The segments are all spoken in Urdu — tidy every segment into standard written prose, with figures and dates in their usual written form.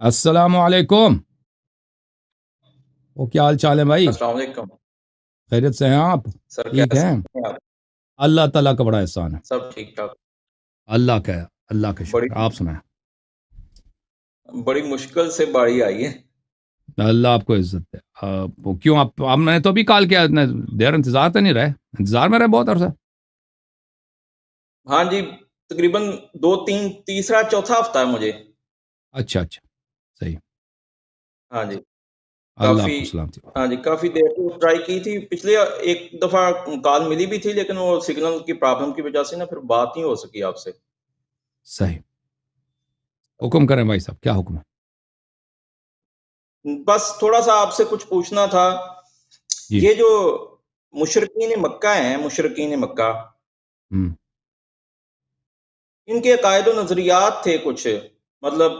السلام علیکم. وہ کیا حال چال ہے بھائی؟ السلام علیکم خیریت سے ہیں آپ؟ سر. ٹھیک کیسے ہیں؟ ہیں آپ؟ اللہ تعالیٰ کا بڑا احسان ہے. سب ٹھیک ٹھاک. اللہ کا بڑی شکر. آپ سنائیں. بڑی مشکل سے باری آئی ہے. اللہ آپ کو عزت دے. کیوں آپ نے تو ابھی کال کیا، اتنا دیر انتظار تو نہیں رہے؟ انتظار میں رہے بہت عرصہ. ہاں جی، تقریباً 2 3 تیسرا چوتھا ہفتہ ہے مجھے. اچھا صحیح. ہاں جی اللہ کافی. آپ کو سلامتی. ہاں جی کافی دیر سے ٹرائی کی تھی. پچھلے ایک دفعہ کال ملی بھی تھی، لیکن وہ سگنل کی پرابلم کی وجہ سے نا پھر بات نہیں ہو سکی آپ سے. صحیح. حکم کریں بھائی صاحب، کیا حکم ہے؟ بس تھوڑا سا آپ سے کچھ پوچھنا تھا. جی. یہ جو مشرکین مکہ ہیں، مشرکین مکہ، ان کے عقائد و نظریات تھے کچھ، مطلب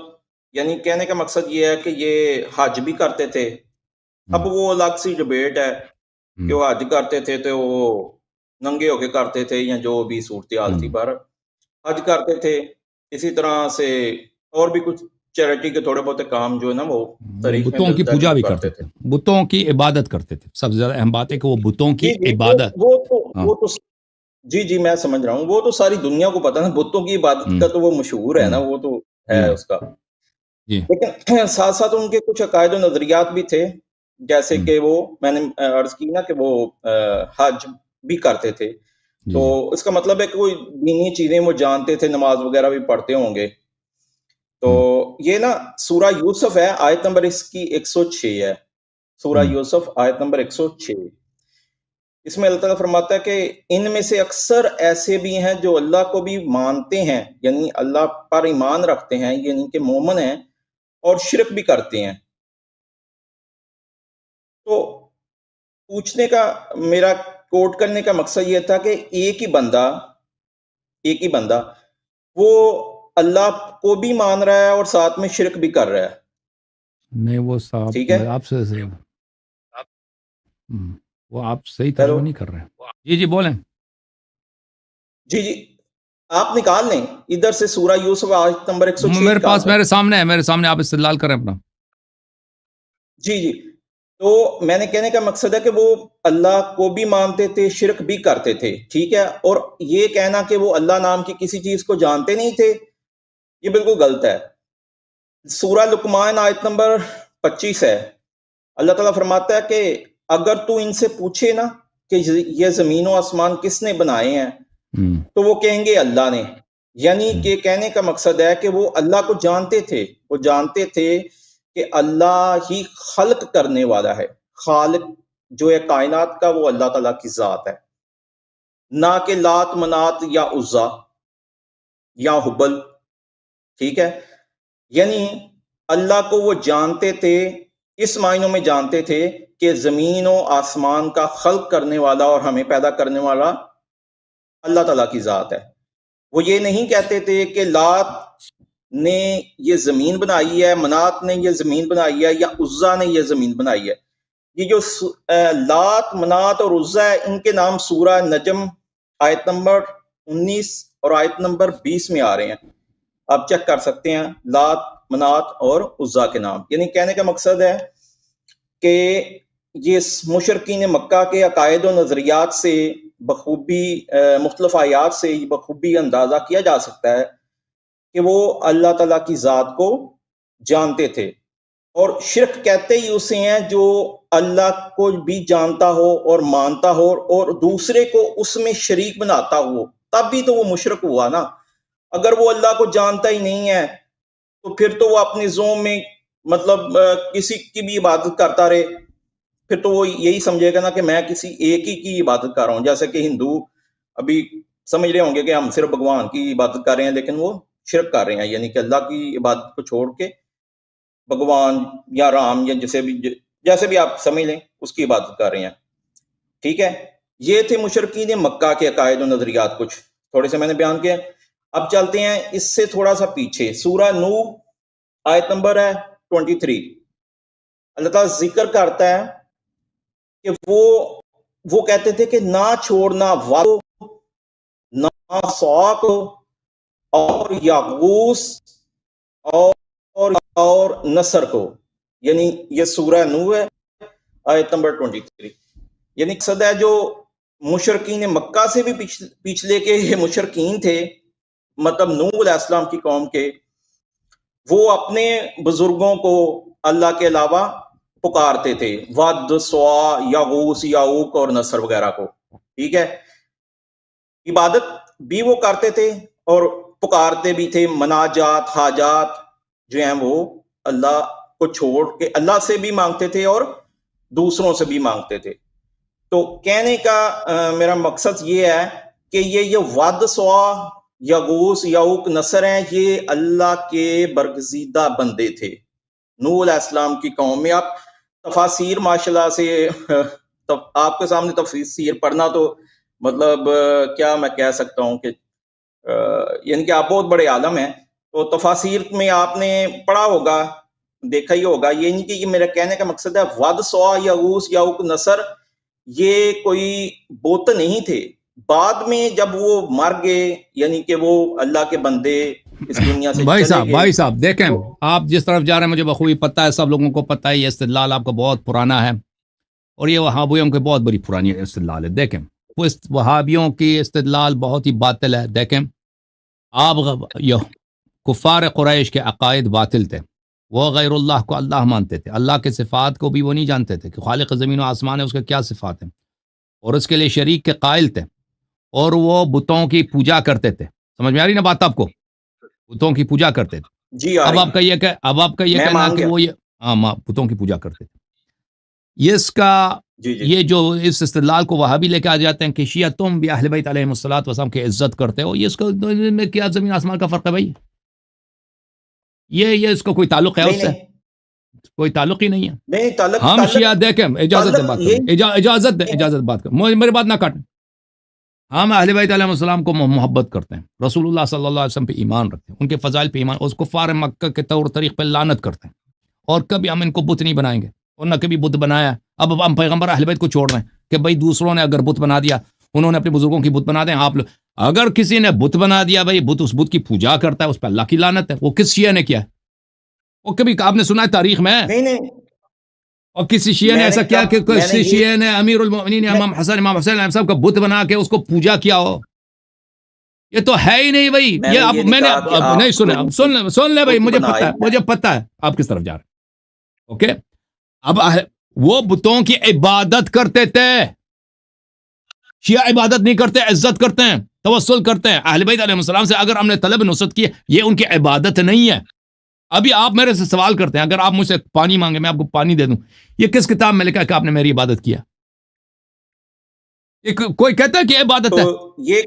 یعنی کہنے کا مقصد یہ ہے کہ یہ حج بھی کرتے تھے. اب وہ الگ سی ڈبیٹ ہے کہ وہ حج کرتے تھے تو وہ ننگے ہو کے کرتے تھے یا جو بھی صورتحال تھی، پر حج کرتے تھے. اسی طرح سے اور بھی کچھ چیریٹی کے تھوڑے بہت کام جو ہے نا وہ تاریخ میں بتوں کی ملتا ہے کہ پوجا وہ بھی کرتے کرتے تھے، بتوں کی عبادت کرتے تھے. سب سے زیادہ اہم بات ہے کہ وہ بتوں کی جی عبادت. وہ تو جی میں سمجھ رہا ہوں. وہ تو ساری دنیا کو پتا نا، بتوں کی عبادت کا تو وہ مشہور ہے نا، وہ تو ہے اس کا. لیکن ساتھ ساتھ ان کے کچھ عقائد و نظریات بھی تھے، جیسے کہ وہ میں نے عرض کی نا کہ وہ حج بھی کرتے تھے. تو اس کا مطلب ہے کہ کوئی دینی چیزیں وہ جانتے تھے، نماز وغیرہ بھی پڑھتے ہوں گے. تو یہ نا سورہ یوسف ہے، آیت نمبر اس کی 106 ہے. سورہ یوسف آیت نمبر 106. اس میں اللہ تعالیٰ فرماتا ہے کہ ان میں سے اکثر ایسے بھی ہیں جو اللہ کو بھی مانتے ہیں، یعنی اللہ پر ایمان رکھتے ہیں، یعنی کہ مومن ہیں، اور شرک بھی کرتے ہیں. تو پوچھنے کا میرا کوٹ کرنے کا مقصد یہ تھا کہ ایک ہی بندہ وہ اللہ کو بھی مان رہا ہے اور ساتھ میں شرک بھی کر رہا ہے. نہیں وہ صاحب ٹھیک ہے، آپ سے وہ آپ صحیح ترجمہ نہیں کر رہے ہیں. جی بولیں. جی آپ نکال لیں ادھر سے سورہ یوسف آیت نمبر 106 میرے نکال پاس لیں. میرے سامنے آپ استدلال کریں اپنا. جی تو میں نے کہنے کا مقصد ہے کہ وہ اللہ کو بھی مانتے تھے، شرک بھی کرتے تھے. ٹھیک ہے، اور یہ کہنا کہ وہ اللہ نام کی کسی چیز کو جانتے نہیں تھے، یہ بالکل غلط ہے. سورہ لقمان آیت نمبر 25 ہے. اللہ تعالیٰ فرماتا ہے کہ اگر تو ان سے پوچھے نا کہ یہ زمین و آسمان کس نے بنائے ہیں، تو وہ کہیں گے اللہ نے. یعنی کہ کہنے کا مقصد ہے کہ وہ اللہ کو جانتے تھے، وہ جانتے تھے کہ اللہ ہی خلق کرنے والا ہے. خالق جو ہے کائنات کا، وہ اللہ تعالیٰ کی ذات ہے، نہ کہ لات منات یا عزا یا حبل. ٹھیک ہے، یعنی اللہ کو وہ جانتے تھے، اس معنوں میں جانتے تھے کہ زمین و آسمان کا خلق کرنے والا اور ہمیں پیدا کرنے والا اللہ تعالیٰ کی ذات ہے. وہ یہ نہیں کہتے تھے کہ لات نے یہ زمین بنائی ہے، منات نے یہ زمین بنائی ہے، یا عزا نے یہ زمین بنائی ہے. یہ جو لات منات اور عزا ہے، ان کے نام سورہ نجم آیت نمبر 19 اور آیت نمبر 20 میں آ رہے ہیں. آپ چیک کر سکتے ہیں لات منات اور عزا کے نام. یعنی کہنے کا مقصد ہے کہ یہ مشرکین مکہ کے عقائد و نظریات سے بخوبی، مختلف آیات سے بخوبی اندازہ کیا جا سکتا ہے کہ وہ اللہ تعالیٰ کی ذات کو جانتے تھے. اور شرک کہتے ہی اسے ہیں جو اللہ کو بھی جانتا ہو اور مانتا ہو اور دوسرے کو اس میں شریک بناتا ہو، تب بھی تو وہ مشرک ہوا نا. اگر وہ اللہ کو جانتا ہی نہیں ہے تو پھر تو وہ اپنی ذوم میں مطلب کسی کی بھی عبادت کرتا رہے، پھر تو وہ یہی سمجھے گا نا کہ میں کسی ایک ہی کی عبادت کر رہا ہوں. جیسے کہ ہندو ابھی سمجھ رہے ہوں گے کہ ہم صرف بھگوان کی عبادت کر رہے ہیں، لیکن وہ شرک کر رہے ہیں، یعنی کہ اللہ کی عبادت کو چھوڑ کے بھگوان یا رام یا جیسے بھی آپ سمجھ لیں اس کی عبادت کر رہے ہیں. ٹھیک ہے، یہ تھے مشرکین مکہ کے عقائد و نظریات، کچھ تھوڑے سے میں نے بیان کیا. اب چلتے ہیں اس سے تھوڑا سا پیچھے، سورہ نوح آیت نمبر ہے 23. اللہ تعالیٰ ذکر کرتا ہے کہ وہ کہتے تھے کہ نہ چھوڑنا وادو، نہ سوق اور یاغوس اور اور نصر کو، یعنی یہ سورہ نوح ہے آیت نمبر 23، یعنی مقصد ہے جو مشرکین مکہ سے بھی پچھلے کے یہ مشرکین تھے، مطلب نوح علیہ السلام کی قوم کے، وہ اپنے بزرگوں کو اللہ کے علاوہ پکارتے تھے، ود، سوا، یغوث، یعوق اور نصر وغیرہ کو، ٹھیک ہے، عبادت بھی وہ کرتے تھے اور پکارتے بھی تھے، مناجات، حاجات جو ہیں وہ اللہ کو چھوڑ کے اللہ سے بھی مانگتے تھے اور دوسروں سے بھی مانگتے تھے۔ تو کہنے کا میرا مقصد یہ ہے کہ یہ ود، سوا، یغوث، یعوق، نصر ہیں، یہ اللہ کے برگزیدہ بندے تھے نوح علیہ السلام کی قوم میں۔ آپ تفاسیر ماشاءاللہ سے آپ کے سامنے تفسیر پڑھنا تو مطلب کیا میں کہہ سکتا ہوں کہ یعنی کہ آپ بہت بڑے عالم ہیں، تو تفاسیر میں آپ نے پڑھا ہوگا، دیکھا ہی ہوگا، یہ نہیں کہ یہ میرا کہنے کا مقصد ہے ود، سوا، یغوث، یعوق، نصر یہ کوئی بت نہیں تھے، بعد میں جب وہ مر گئے، یعنی کہ وہ اللہ کے بندے اس دنیا سے بھائی چلے صاحب گئے۔ بھائی صاحب دیکھیں، آپ جس طرف جا رہے ہیں مجھے بخوبی پتہ ہے، سب لوگوں کو پتہ ہے، یہ استدلال آپ کا بہت پرانا ہے اور یہ وہابیوں کی بہت بڑی پرانی استدلال ہے۔ دیکھیں وہ وہابیوں کی استدلال بہت ہی باطل ہے۔ دیکھیں آپ یہ کفار قریش کے عقائد باطل تھے، وہ غیر اللہ کو اللہ مانتے تھے، اللہ کے صفات کو بھی وہ نہیں جانتے تھے کہ خالق زمین و آسمان ہے، اس کے کیا صفات ہیں، اور اس کے لیے شریک کے قائل تھے، اور وہ بتوں کی پوجا کرتے تھے۔ سمجھ میں آ رہی نا بات آپ کو؟ بتوں کی پوجا کرتے تھے۔ جی اب آپ کا یہ کہ اب آپ کا یہ میں کہنا مان ہے کہ گیا۔ وہ یہ بتوں کی پوجا کرتے تھے، یہ اس کا جی جی یہ جو اس استدلال کو وہابی لے کے آ جاتے ہیں کہ شیعہ تم بھی اہل بیت علیہم الصلوۃ والسلام کی عزت کرتے ہو، یہ اس کو میں کیا زمین آسمان کا فرق ہے بھائی؟ یہ اس کو کوئی تعلق ہے نہیں اس سے؟ نہیں کوئی تعلق ہی نہیں ہے۔ نہیں، تعلق ہم شیعہ دیکھیں، اجازت دیں تعلق بات یہ کریں، اجازت دیں، اجازت بات کریں، میری بات نہ کاٹیں۔ ہم اہل بیت علیہ السلام کو محبت کرتے ہیں، رسول اللہ صلی اللہ علیہ وسلم پہ ایمان رکھتے ہیں، ان کے فضائل پہ ایمان، اس کفار مکہ کے طور طریق پہ لعنت کرتے ہیں، اور کبھی ہم ان کو بت نہیں بنائیں گے، اور نہ کبھی بت بنایا۔ اب ہم پیغمبر اہل بیت کو چھوڑ رہے ہیں کہ بھائی دوسروں نے اگر بت بنا دیا، انہوں نے اپنے بزرگوں کی بت بنا دیں، آپ لوگ اگر کسی نے بت بنا دیا بھائی، بت اس بت کی پوجا کرتا ہے، اس پہ اللہ کی لعنت ہے۔ وہ کس شیعہ نے کیا ہے؟ وہ کبھی آپ نے سنا ہے تاریخ میں؟ نہیں اور کسی شیعہ نے ایسا کیا کہ کسی شیعہ نے امیر المؤمنین امام حسین علیہ السلام کا بت بنا کے اس کو پوجا کیا ہو؟ یہ تو ہے ہی نہیں بھائی۔ یہ اب میں نے نہیں سن لے بھائی، مجھے پتہ ہے آپ کس طرف جا رہے ہیں، اوکے؟ اب وہ بتوں کی عبادت کرتے تھے، شیعہ عبادت نہیں کرتے، عزت کرتے ہیں، توسل کرتے ہیں اہل بیت علیہ السلام سے۔ اگر ہم نے طلب نصرت کی، یہ ان کی عبادت نہیں ہے۔ ابھی آپ میرے سے سوال کرتے ہیں، اگر آپ مجھ سے پانی مانگے میں آپ کو پانی دے دوں، یہ کس کتاب میں لکھا ہے کہ آپ نے میری عبادت کیا؟ کوئی کہتا ہے کہ عبادت ہے؟ یہ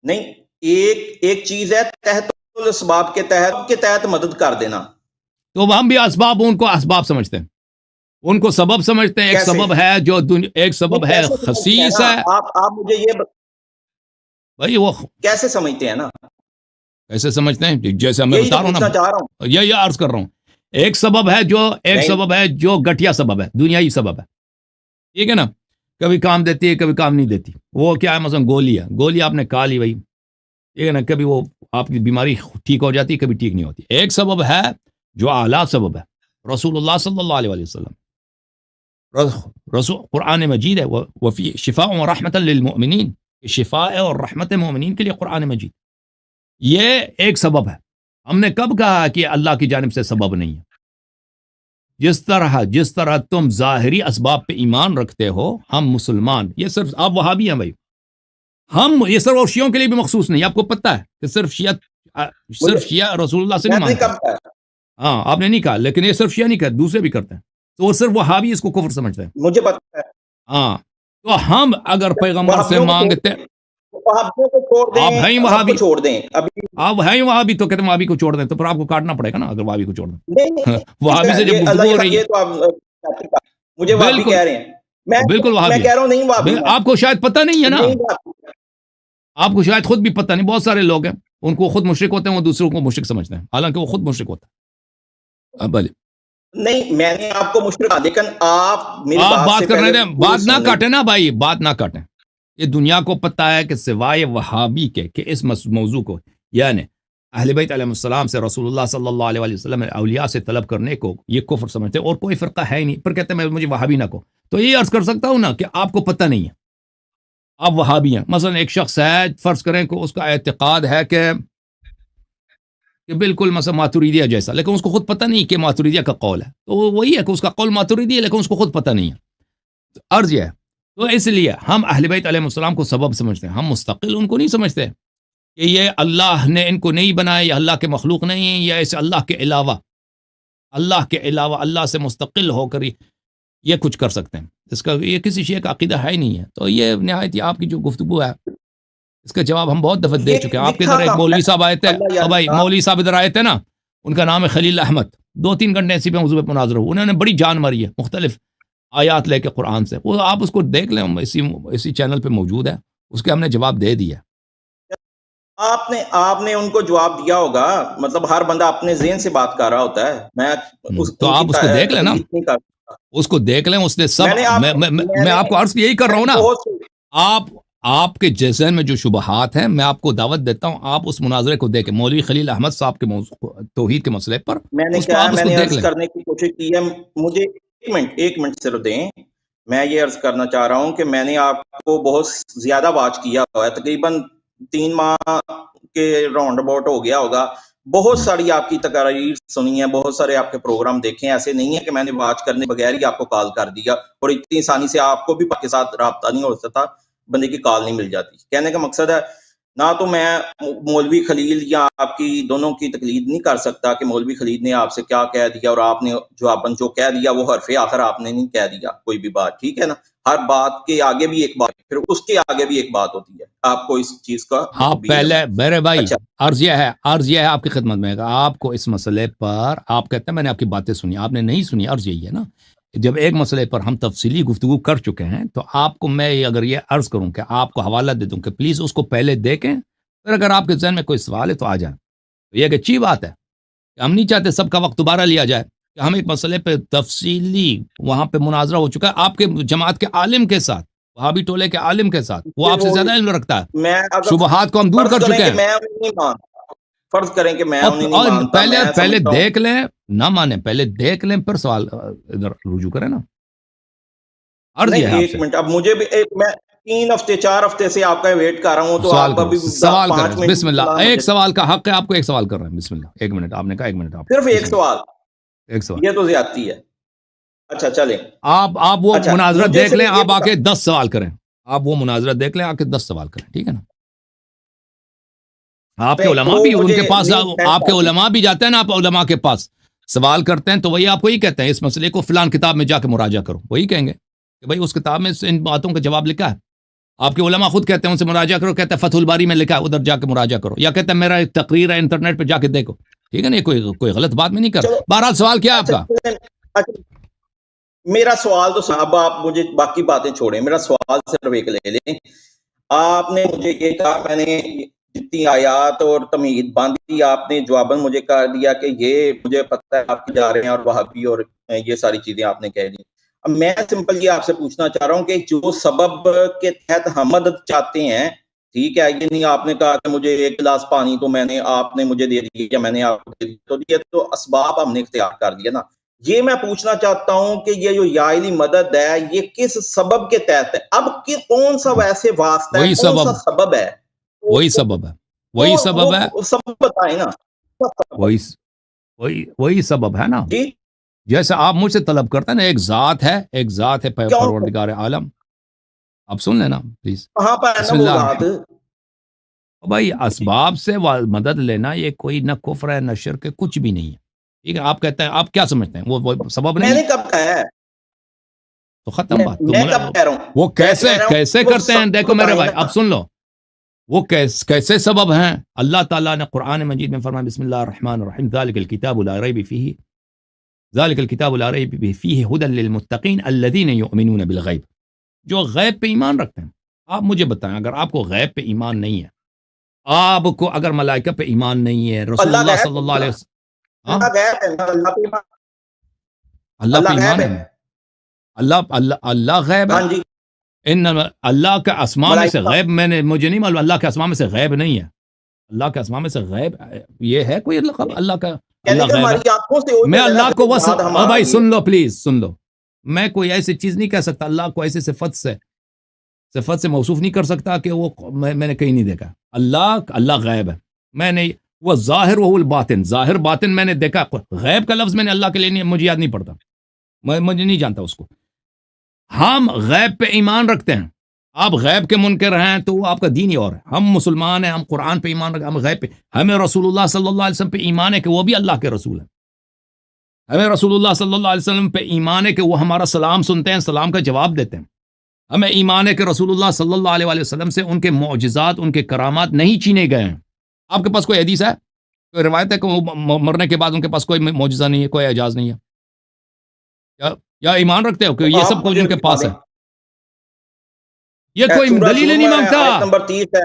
نہیں، ایک چیز ہے تحت الاسباب کے تحت مدد کر دینا، تو ہم بھی اسباب، ان کو اسباب سمجھتے ہیں، ان کو سبب سمجھتے ہیں۔ ایک سبب ہے جو ایک سبب ہے خصیص ہے۔ آپ مجھے یہ بھائی وہ کیسے سمجھتے ہیں نا؟ کیسے سمجھتے ہیں؟ جیسے میں بتا رہا ہوں نا، یہ عرض کر رہا ہوں، ایک سبب ہے جو گٹیا سبب ہے، دنیائی سبب ہے، ٹھیک ہے نا؟ کبھی کام دیتی ہے، کبھی کام نہیں دیتی۔ وہ کیا ہے؟ مثلا گولی آپ نے کھا لی بھائی، ٹھیک ہے نا؟ کبھی وہ آپ کی بیماری ٹھیک ہو جاتی ہے، کبھی ٹھیک نہیں ہوتی۔ ایک سبب ہے جو اعلیٰ سبب ہے، رسول اللہ صلی اللہ علیہ وسلم، رسول قرآن مجید ہے، وفی شفاء و رحمت للمؤمنین، شفاء اور رحمت مومنین کے لیے قرآن مجید، یہ ایک سبب ہے۔ ہم نے کب کہا کہ اللہ کی جانب سے سبب نہیں ہے؟ جس طرح تم ظاہری اسباب پہ ایمان رکھتے ہو، ہم مسلمان، یہ صرف آپ وہابی ہیں بھائی، ہم یہ صرف شیعوں کے لیے بھی مخصوص نہیں، آپ کو پتہ ہے کہ صرف شیعہ رسول اللہ سے نہیں مانتے۔ ہاں آپ نے نہیں کہا، لیکن یہ صرف شیعہ نہیں کرتے، دوسرے بھی کرتے ہیں، تو وہ صرف وہابی اس کو کفر سمجھتے ہیں، مجھے پتہ ہے۔ ہاں تو ہم اگر پیغمبر سے مانگتے، آپ ہیں وہابی، آپ ہیں وہابی، تو کہتے ہیں وہابی کو چھوڑ دیں، تو پھر آپ کو کاٹنا پڑے گا نا اگر وہابی کو چھوڑ دیں۔ وہابی سے جب گفتگو ہو رہی ہے، مجھے وہابی کہہ رہے ہیں، بالکل وہابی، کہہ رہا ہوں نہیں وہابی، آپ کو شاید پتہ نہیں ہے نا، آپ کو شاید خود بھی پتہ نہیں، بہت سارے لوگ ہیں ان کو خود مشرک ہوتے ہیں، وہ دوسروں کو مشرک سمجھتے ہیں، حالانکہ وہ خود مشرک ہوتا ہے۔ بھلے نہیں، میں نے آپ کو مشرک، لیکن آپ بات کرنے دیں، بات نہ کاٹیں نا بھائی، بات نہ کاٹیں۔ یہ دنیا کو پتہ ہے کہ سوائے وہابی کے کہ اس موضوع کو، یعنی اہل بیت علیہ السلام سے، رسول اللہ صلی اللہ علیہ وسلم اولیاء سے طلب کرنے کو یہ کفر سمجھتے ہیں، اور کوئی فرقہ ہے ہی نہیں. پھر کہتے ہیں میں مجھے وہابی نہ کو. تو یہ عرض کر سکتا ہوں نا کہ آپ کو پتہ نہیں ہے، آپ وہابی ہیں. مثلا ایک شخص ہے، فرض کریں کہ اس کا اعتقاد ہے کہ بالکل مثلا ماتوریدیہ جیسا، لیکن اس کو خود پتہ نہیں کہ ماتوریدیہ کا قول ہے. تو وہی ہے کہ اس کا قول ماتوریدی ہے، لیکن اس کو خود پتہ نہیں ہے. عرض یہ ہے، تو اس لیے ہم اہل بیت علیہ السلام کو سبب سمجھتے ہیں، ہم مستقل ان کو نہیں سمجھتے کہ یہ اللہ نے ان کو نہیں بنایا، یا اللہ کے مخلوق نہیں ہے، یا ایسے اللہ کے علاوہ اللہ سے مستقل ہو کر یہ کچھ کر سکتے ہیں. اس کا یہ کسی شیعہ کا عقیدہ ہے ہی نہیں ہے. تو یہ نہایت ہی آپ کی جو گفتگو ہے اس کا جواب ہم بہت دفعہ دے چکے ہیں. آپ کے ادھر ایک مولوی صاحب آئے تھے، بھائی مولوی صاحب ادھر آئے تھے نا، ان کا نام ہے خلیل احمد. 2-3 گھنٹے اسی پہ موضوع پہ مناظرہ ہوا، انہوں نے بڑی جان ماری ہے مختلف آیات لے کے قرآن سے. وہ آپ اس کو دیکھ لیں، اسی چینل پہ موجود ہے، اس کے ہم نے جواب دے دیا. آپ نے ان کو جواب دیا ہوگا. مطلب ہر بندہ اپنے ذہن سے بات کر رہا ہوتا ہے. تو آپ اس کو دیکھ لیں نا، اس کو دیکھ لیں. اس نے سب میں آپ کو عرض یہی کر رہا ہوں نا، آپ کے ذہن میں جو شبہات ہیں، میں آپ کو دعوت دیتا ہوں آپ اس مناظرے کو دیکھیں مولوی خلیل احمد صاحب کے توحید کے مسئلے پر. میں نے عرض کرنے کی کوشش کی ہے. مجھے ایک منٹ صرف دیں. میں یہ عرض کرنا چاہ رہا ہوں کہ میں نے آپ کو بہت زیادہ واچ کیا ہوا ہے، تقریباً 3 ماہ کے راؤنڈ اباؤٹ ہو گیا ہوگا. بہت ساری آپ کی تقاریر سنی ہیں، بہت سارے آپ کے پروگرام دیکھے ہیں. ایسے نہیں ہے کہ میں نے واچ کرنے بغیر ہی آپ کو کال کر دیا، اور اتنی آسانی سے آپ کو بھی کے ساتھ رابطہ نہیں ہو سکتا، بندے کی کال نہیں مل جاتی. کہنے کا مقصد ہے نہ تو میں مولوی خلیل یا آپ کی دونوں کی تقلید نہیں کر سکتا کہ مولوی خلیل نے آپ سے کیا کہہ دیا اور آپ نے جواباً جو کہہ دیا وہ حرف آخر آپ نے نہیں کہہ دیا کوئی بھی بات. ٹھیک ہے نا، ہر بات کے آگے بھی ایک بات، پھر اس کے آگے بھی ایک بات ہوتی ہے. آپ کو اس چیز کا آپ پہلے میرے بھائی عرض یہ ہے آپ کی خدمت میں، آپ کو اس مسئلے پر آپ کہتے ہیں میں نے آپ کی باتیں سنی، آپ نے نہیں سنی. عرض یہی ہے نا، جب ایک مسئلے پر ہم تفصیلی گفتگو کر چکے ہیں تو آپ کو میں اگر یہ عرض کروں کہ آپ کو حوالہ دے دوں کہ پلیز اس کو پہلے دیکھیں، پھر اگر آپ کے ذہن میں کوئی سوال ہے تو آ جائیں. تو یہ ایک اچھی بات ہے کہ ہم نہیں چاہتے سب کا وقت دوبارہ لیا جائے، کہ ہم ایک مسئلے پہ تفصیلی وہاں پہ مناظرہ ہو چکا ہے آپ کے جماعت کے عالم کے ساتھ، وہابی ٹولے کے عالم کے ساتھ، وہ آپ سے زیادہ علم رکھتا ہے. شبہات کو ہم دور کر چکے ہیں. فرض کریں کہ میں پہلے دیکھ لیں، نہ مانیں، پہلے دیکھ لیں پھر سوال ادھر رجوع کریں نا. ایک منٹ، اب مجھے بھی میں 3 ہفتے 4 ہفتے سے آپ کا ویٹ کر رہا ہوں، تو آپ ابھی سوال کریں. بسم اللہ، ایک سوال کا حق ہے آپ کو، ایک سوال کر رہے ہیں. بسم اللہ، 1 منٹ آپ نے کہا، 1 منٹ آپ صرف ایک سوال، یہ تو زیادتی ہے. اچھا چلیں، آپ وہ مناظرہ دیکھ لیں، آپ آ کے 10 سوال کریں. آپ وہ مناظرہ دیکھ لیں، آ کے 10 سوال کریں. ٹھیک ہے نا. آپ کے علماء بھی ان کے پاس، آپ کے علماء بھی جاتے ہیں نا، آپ علماء کے پاس سوال کرتے ہیں تو وہی آپ کو ہی کہتے ہیں اس مسئلے کو فلان کتاب میں جا کے مراجعہ کرو. وہی کہیں گے کہ بھائی اس کتاب میں ان باتوں کا جواب لکھا ہے. آپ کے علماء خود کہتے ہیں ان سے مراجعہ کرو، کہتے ہیں فتح الباری میں لکھا ہے ادھر جا کے مراجعہ کرو، یا کہتے ہیں میرا ایک تقریر ہے انٹرنیٹ پہ جا کے دیکھو. ٹھیک ہے نا، کوئی غلط بات میں نہیں کر. بہرحال سوال کیا آپ کا؟ میرا سوال تو صاحب آپ مجھے باقی باتیں چھوڑیں، میرا سوال صرف ایک لے لیں. آپ نے مجھے یہ کہا، میں نے جتنی آیات اور تمہید باندھی آپ نے جواباً مجھے کہہ دیا کہ یہ مجھے پتہ ہے آپ جا رہے ہیں اور وہابی اور یہ ساری چیزیں آپ نے کہہ دی. اب میں سمپل یہ آپ سے پوچھنا چاہ رہا ہوں کہ جو سبب کے تحت ہم مدد چاہتے ہیں، ٹھیک ہے، یہ نہیں آپ نے کہا کہ مجھے 1 گلاس پانی تو آپ نے مجھے دے دیا یا میں نے آپ کو دے دیا، تو اسباب ہم نے اختیار کر دیا نا. یہ میں پوچھنا چاہتا ہوں کہ یہ جو یائلی مدد ہے یہ کس سبب کے تحت ہے؟ اب کون سا ویسے واسطہ ہے، کون سا سبب ہے؟ وہی سبب ہے، سبب بتائیں نا. وہی سبب ہے نا. جیسے آپ مجھ سے طلب کرتے ہیں نا، ایک ذات ہے پروردگار عالم. آپ سن لینا پلیز. کہاں پر ہے نا وہ ذات؟ بھائی اسباب سے مدد لینا یہ کوئی نہ کفر ہے نہ شرک ہے، کچھ بھی نہیں ہے. ٹھیک ہے، آپ کہتے ہیں، آپ کیا سمجھتے ہیں وہ سبب نہیں؟ میں نے کب کہا ہے؟ تو ختم بات. وہ کیسے کرتے ہیں؟ دیکھو میرے بھائی، اب سن لو، وہ کیسے سبب ہیں. اللہ تعالیٰ نے قرآن مجید میں فرمایا بسم اللہ الرحمن الرحیم ذالک الکتاب لا ریب فیہ، ذالک الکتاب لا ریب فیہ ھدی للمتقین الذین یؤمنون بالغیب. جو غیب پہ ایمان رکھتے ہیں. آپ مجھے بتائیں، اگر آپ کو غیب پہ ایمان نہیں ہے، آپ کو اگر ملائکہ پہ ایمان نہیں ہے، رسول اللہ صلی اللہ علیہ وسلم، اللہ پہ ایمان ہے، اللہ غیب ہے. ان اللہ کا اسماء میں سے غیب مجھے نہیں معلوم، اللہ کے اسماء میں سے غیب نہیں ہے. اللہ کے اسماء میں سے غیب یہ ہے کوئی لقب اللہ کا؟ یعنی اللہ کہ ہماری غیب ہے. آنکھوں سے اوجھل میں ہے نا، اللہ کو جو بات ہم بھائی آئی ہے۔ سن لو پلیز سن لو، میں کوئی ایسی چیز نہیں کہہ سکتا، اللہ کو ایسی صفت سے موصوف نہیں کر سکتا کہ وہ میں نے کہیں نہیں دیکھا. اللہ غیب ہے، میں نے وہ ظاہر وہ الباطن، ظاہر باطن میں نے دیکھا. غیب کا لفظ میں نے اللہ کے لیے مجھے یاد نہیں پڑتا، مجھے نہیں جانتا اس کو. ہم غیب پہ ایمان رکھتے ہیں، آپ غیب کے منکر ہیں تو وہ آپ کا دین ہی اور ہے. ہم مسلمان ہیں، ہم قرآن پہ ایمان رکھتے ہیں، ہم غیب پہ، ہمیں رسول اللہ صلی اللہ علیہ وسلم پہ ایمان ہے کہ وہ بھی اللہ کے رسول ہیں. ہمیں رسول اللہ صلی اللہ علیہ وسلم پہ ایمان ہے کہ وہ ہمارا سلام سنتے ہیں، سلام کا جواب دیتے ہیں. ہمیں ایمان ہے کہ رسول اللہ صلی اللہ علیہ وسلم سے ان کے معجزات، ان کے کرامات نہیں چھینے گئے ہیں. آپ کے پاس کوئی حدیث ہے، کوئی روایت ہے کہ وہ مرنے کے بعد ان کے پاس کوئی معجزہ نہیں ہے، کوئی اعجاز نہیں ہے؟ یا ایمان رکھتے ہو کہ یہ سب کچھ ان کے پاس ہے؟ یہ کوئی دلیل نہیں مانگتا، نمبر 30 ہے،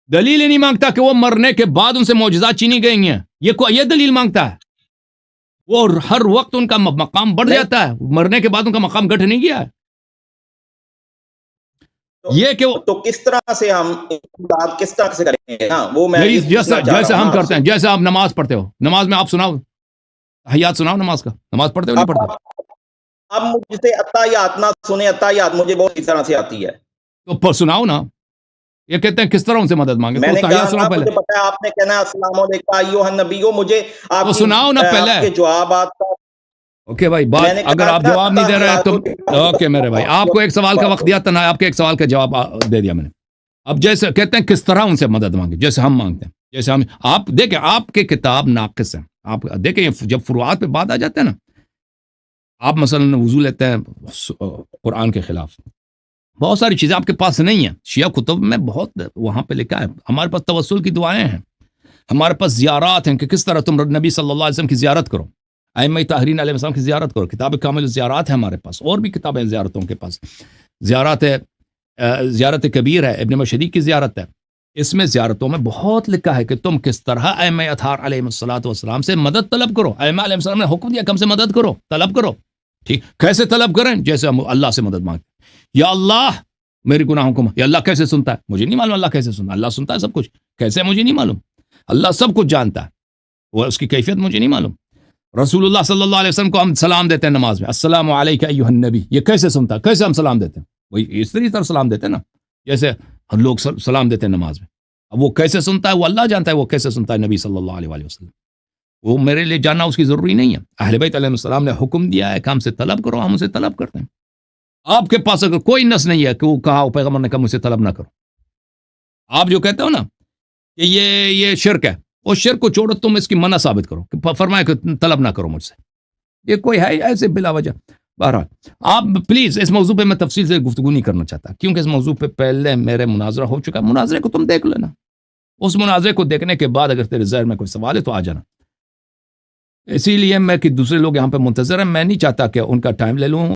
دلیل نہیں مانگتا کہ وہ مرنے کے بعد ان سے معجزات چھینی گئی ہیں. یہ دلیل مانگتا ہے. وہ ہر وقت ان کا مقام بڑھ جاتا ہے، مرنے کے بعد ان کا مقام گھٹ نہیں گیا ہے. یہ کہ تو کس طرح سے ہم بات کس طرح سے کریں گے؟ ہاں وہ میں جیسے ہم کرتے ہیں، جیسے آپ نماز پڑھتے ہو، نماز میں آپ سناؤ حیات سناؤ نماز کا، نماز پڑھتے ہو نہیں پڑھتے؟ اب مجھ سے اتحیات نہ سنیں، اتحیات مجھے بہت اس طرح سے آتی ہے، تو سناؤ نا. یہ کہتے ہیں کس طرح ان سے مدد مانگے؟ میں نے تحیات سناؤ پہلے. مجھے پتا ہے آپ نے کہنا السلام علیکم ایھا النبی، مجھے آپ تو سناؤ نا پہلے. کے جوابات کا اوکے بھائی، بات اگر آپ جواب نہیں دے رہے ہیں تو اوکے میرے بھائی، آپ کو ایک سوال کا وقت دیا تھا نا، آپ کے ایک سوال کا جواب دے دیا میں نے. اب جیسے کہتے ہیں کس طرح ان سے مدد مانگے، جیسے ہم مانگتے ہیں، جیسے ہم. آپ دیکھیں آپ کے کتاب ناقص ہیں. آپ دیکھیں جب فروعات پہ بات آ جاتے ہیں نا، آپ مثلا وضو لیتے ہیں قرآن کے خلاف، بہت ساری چیزیں آپ کے پاس نہیں ہیں. شیعہ کتب میں بہت وہاں پہ لکھا ہے. ہمارے پاس توسل کی دعائیں ہیں، ہمارے پاس زیارات ہیں کہ کس طرح تم نبی صلی اللہ علیہ وسلم کی زیارت کرو، ائمہ طاہرین علیہ السلام کی زیارت کرو. کتاب کامل زیارات ہے ہمارے پاس، اور بھی کتابیں زیارتوں کے پاس. زیارت کبیر ہے، ابن مشری کی زیارت ہے. اس میں زیارتوں میں بہت لکھا ہے کہ تم کس طرح ائمہ اطہار علیہ السلام سے مدد طلب کرو. ائمہ علیہ السلام نے حکم دیا کہ ہم سے مدد کرو، طلب کرو. ٹھیک، کیسے طلب کریں؟ جیسے ہم اللہ سے مدد مانگتے ہیں. یا اللہ میری گناہوں کو، یا اللہ کیسے سنتا ہے؟ مجھے نہیں معلوم اللہ کیسے سنتا ہے. اللہ سنتا ہے سب کچھ، کیسے مجھے نہیں معلوم. اللہ سب کچھ جانتا ہے، وہ اس کی کیفیت مجھے نہیں معلوم. رسول اللہ صلی اللہ علیہ وسلم کو ہم سلام دیتے ہیں نماز میں، السلام علیک ایھا النبی. یہ کیسے سنتا ہے؟ کیسے ہم سلام دیتے ہیں؟ وہی اس طرح سلام دیتے ہیں نا، جیسے ہم لوگ سلام دیتے ہیں نماز میں. اب وہ کیسے سنتا ہے وہ اللہ جانتا ہے، وہ کیسے سنتا ہے نبی صلی اللہ علیہ وسلم. وہ میرے لیے جاننا اس کی ضروری نہیں ہے. اہل بیت علیہ السلام نے حکم دیا ہے کہ ہم سے طلب کرو، ہم اسے طلب کرتے ہیں. آپ کے پاس اگر کوئی نص نہیں ہے کہ وہ کہا پیغمبر نے کہا مجھ سے طلب نہ کرو. آپ جو کہتے ہو نا کہ یہ شرک ہے، اس شرک کو چھوڑو، تم اس کی منع ثابت کرو، فرمایا کہ طلب نہ کرو مجھ سے. یہ کوئی ہے ایسے بلا وجہ. بہرحال آپ پلیز اس موضوع پہ میں تفصیل سے گفتگو نہیں کرنا چاہتا، کیونکہ اس موضوع پہ پہلے میرے مناظرہ ہو چکا. مناظرے کو تم دیکھ لینا، اس مناظرے کو دیکھنے کے بعد اگر تیرے ذہن میں کوئی سوال ہے تو آ جانا. اسی لیے میں کہ دوسرے لوگ یہاں پہ منتظر ہیں، میں نہیں چاہتا کہ ان کا ٹائم لے لوں.